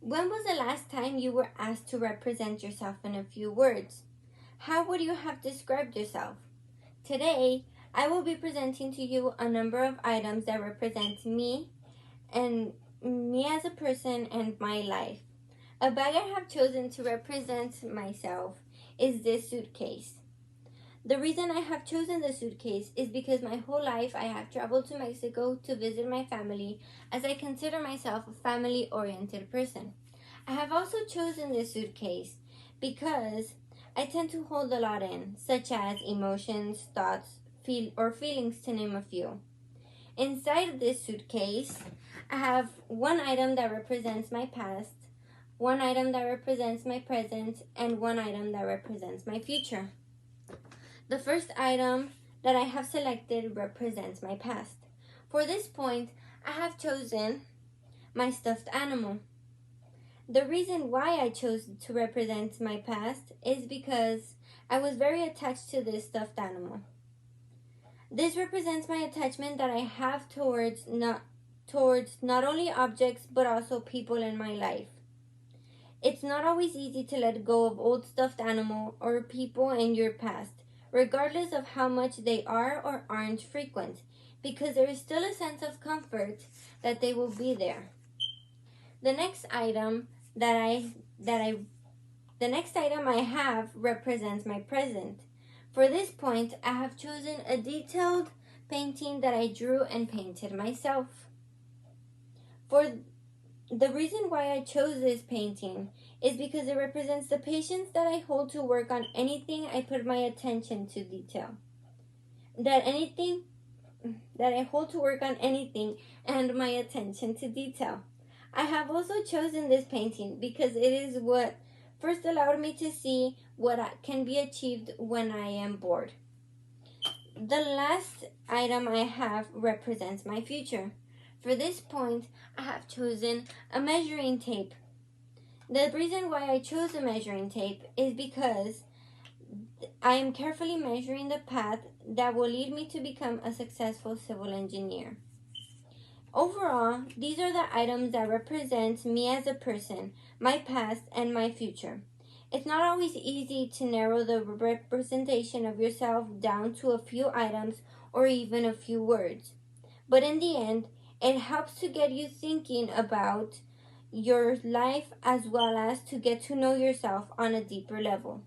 When was the last time you were asked to represent yourself in a few words? How would you have described yourself? Today, I will be presenting to you a number of items that represent me and me as a person and my life. A bag I have chosen to represent myself is this suitcase. The reason I have chosen the suitcase is because my whole life I have traveled to Mexico to visit my family, as I consider myself a family-oriented person. I have also chosen this suitcase because I tend to hold a lot in, such as emotions, thoughts, feelings, to name a few. Inside this suitcase, I have one item that represents my past, one item that represents my present, and one item that represents my future. The first item that I have selected represents my past. For this point, I have chosen my stuffed animal. The reason why I chose to represent my past is because I was very attached to this stuffed animal. This represents my attachment that I have towards not only objects but also people in my life. It's not always easy to let go of old stuffed animal or people in your past, regardless of how much they are or aren't frequent, because there is still a sense of comfort that they will be there. The next item I have represents my present. For this point, I have chosen a detailed painting that I drew and painted myself. For the reason why I chose this painting is because it represents the patience that I hold to work on anything I put my attention to detail. That I hold to work on anything and my attention to detail. I have also chosen this painting because it is what first allowed me to see what can be achieved when I am bored. The last item I have represents my future. For this point, I have chosen a measuring tape. The reason why I chose a measuring tape is because I am carefully measuring the path that will lead me to become a successful civil engineer. Overall, these are the items that represent me as a person, my past, and my future. It's not always easy to narrow the representation of yourself down to a few items or even a few words. But in the end, it helps to get you thinking about your life as well as to get to know yourself on a deeper level.